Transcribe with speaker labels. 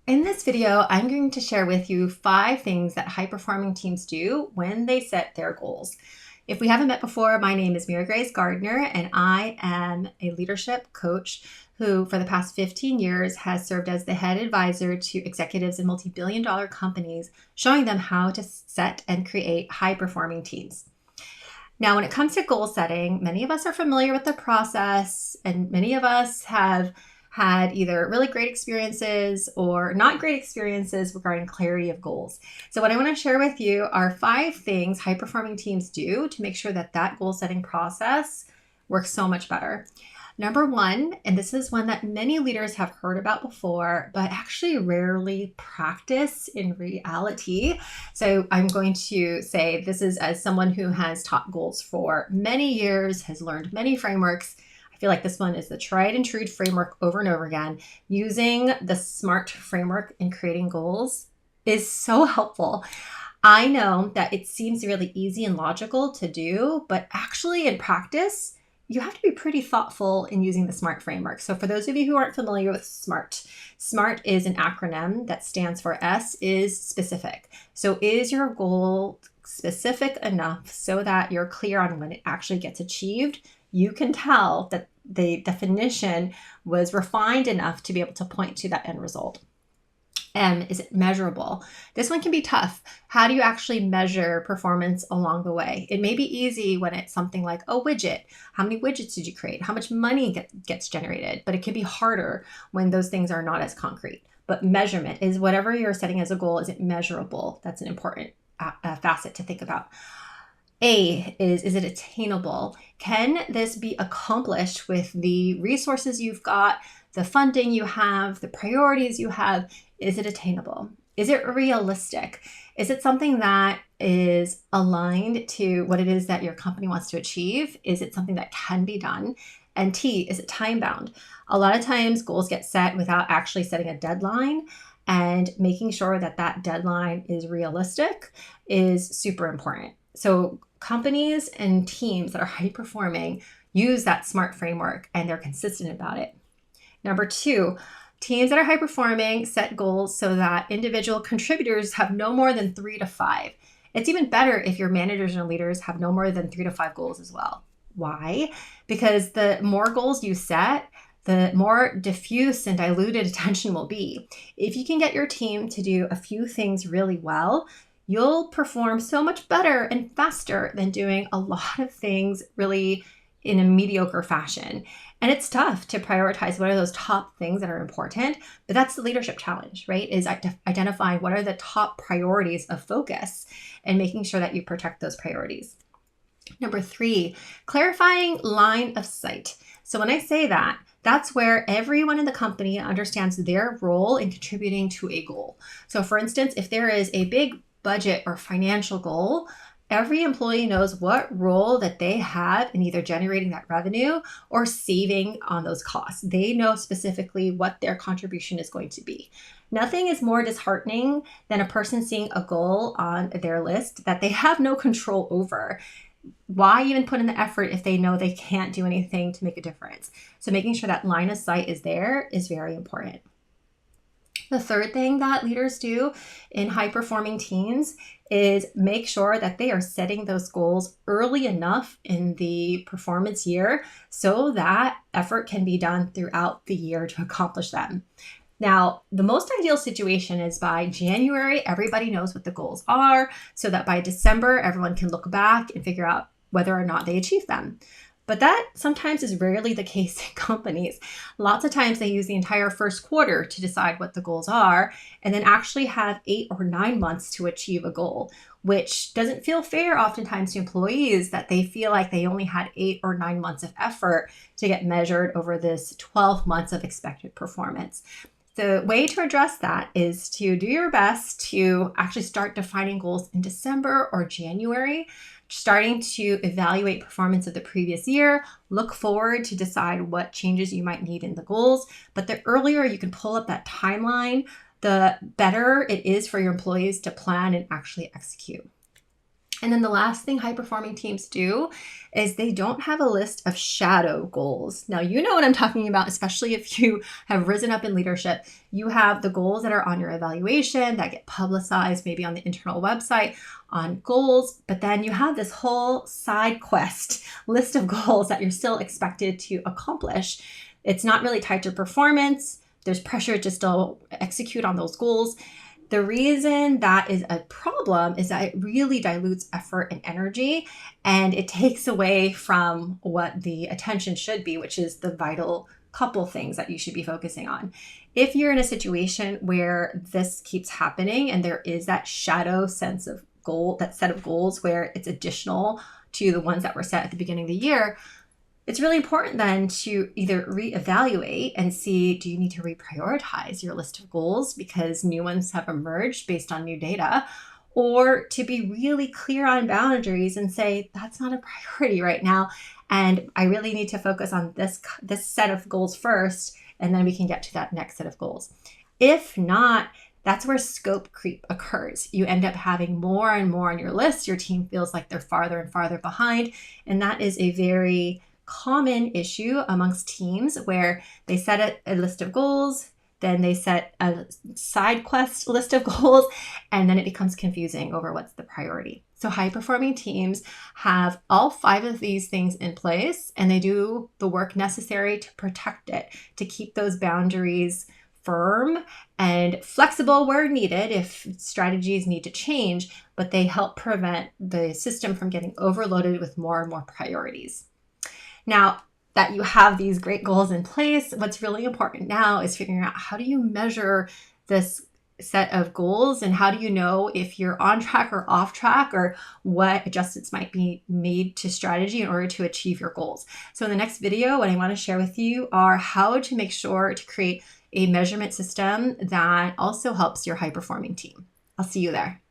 Speaker 1: In this video, I'm going to share with you 5 things that high-performing teams do when they set their goals. If we haven't met before, my name is Mira Grace Gardner, and I am a leadership coach who, for the past 15 years, has served as the head advisor to executives in multi-billion-dollar companies, showing them how to set and create high-performing teams. Now, when it comes to goal setting, many of us are familiar with the process, and many of us have had either really great experiences or not great experiences regarding clarity of goals. So what I want to share with you are 5 things high-performing teams do to make sure that that goal setting process works so much better. Number 1, and this is one that many leaders have heard about before, but actually rarely practice in reality. So I'm going to say this is as someone who has taught goals for many years, has learned many frameworks. I feel like this one is the tried and true framework over and over again. Using the SMART framework in creating goals is so helpful. I know that it seems really easy and logical to do, but actually in practice, you have to be pretty thoughtful in using the SMART framework. So for those of you who aren't familiar with SMART, SMART is an acronym that stands for S is specific. So is your goal specific enough so that you're clear on when it actually gets achieved? You can tell that the definition was refined enough to be able to point to that end result. M, is it measurable? This one can be tough. How do you actually measure performance along the way? It may be easy when it's something like a widget. How many widgets did you create? How much money gets generated? But it can be harder when those things are not as concrete. But measurement is whatever you're setting as a goal, is it measurable? That's an important facet to think about. A is it attainable? Can this be accomplished with the resources you've got, the funding you have, the priorities you have? Is it attainable? Is it realistic? Is it something that is aligned to what it is that your company wants to achieve? Is it something that can be done? And T, is it time bound? A lot of times goals get set without actually setting a deadline, and making sure that that deadline is realistic is super important. So companies and teams that are high performing use that SMART framework and they're consistent about it. Number 2, teams that are high performing set goals so that individual contributors have no more than 3 to 5. It's even better if your managers and leaders have no more than 3 to 5 goals as well. Why? Because the more goals you set, the more diffuse and diluted attention will be. If you can get your team to do a few things really well, you'll perform so much better and faster than doing a lot of things really in a mediocre fashion. And it's tough to prioritize what are those top things that are important, but that's the leadership challenge, right? Is identifying what are the top priorities of focus and making sure that you protect those priorities. Number 3, clarifying line of sight. So when I say that, that's where everyone in the company understands their role in contributing to a goal. So for instance, if there is a big budget or financial goal, every employee knows what role that they have in either generating that revenue or saving on those costs. They know specifically what their contribution is going to be. Nothing is more disheartening than a person seeing a goal on their list that they have no control over. Why even put in the effort if they know they can't do anything to make a difference? So making sure that line of sight is there is very important. The third thing that leaders do in high-performing teams is make sure that they are setting those goals early enough in the performance year so that effort can be done throughout the year to accomplish them. Now, the most ideal situation is by January, everybody knows what the goals are, so that by December, everyone can look back and figure out whether or not they achieved them. But that sometimes is rarely the case in companies. Lots of times they use the entire first quarter to decide what the goals are and then actually have 8 or 9 months to achieve a goal, which doesn't feel fair oftentimes to employees that they feel like they only had 8 or 9 months of effort to get measured over this 12 months of expected performance. The way to address that is to do your best to actually start defining goals in December or January, starting to evaluate performance of the previous year, look forward to decide what changes you might need in the goals. But the earlier you can pull up that timeline, the better it is for your employees to plan and actually execute. And then the last thing high-performing teams do is they don't have a list of shadow goals. Now, you know what I'm talking about, especially if you have risen up in leadership. You have the goals that are on your evaluation that get publicized, maybe on the internal website on goals, but then you have this whole side quest list of goals that you're still expected to accomplish. It's not really tied to performance. There's pressure to still execute on those goals. The reason that is a problem is that it really dilutes effort and energy, and it takes away from what the attention should be, which is the vital couple things that you should be focusing on. If you're in a situation where this keeps happening and there is that shadow sense of goal, that set of goals where it's additional to the ones that were set at the beginning of the year, it's really important then to either reevaluate and see, do you need to reprioritize your list of goals because new ones have emerged based on new data, or to be really clear on boundaries and say, that's not a priority right now. And I really need to focus on this set of goals first, and then we can get to that next set of goals. If not, that's where scope creep occurs. You end up having more and more on your list. Your team feels like they're farther and farther behind. And that is a very common issue amongst teams where they set a list of goals, then they set a side quest list of goals, and then it becomes confusing over what's the priority. So high-performing teams have all 5 of these things in place, and they do the work necessary to protect it, to keep those boundaries firm and flexible where needed if strategies need to change, but they help prevent the system from getting overloaded with more and more priorities. Now that you have these great goals in place, what's really important now is figuring out, how do you measure this set of goals, and how do you know if you're on track or off track, or what adjustments might be made to strategy in order to achieve your goals. So in the next video, what I want to share with you are how to make sure to create a measurement system that also helps your high-performing team. I'll see you there.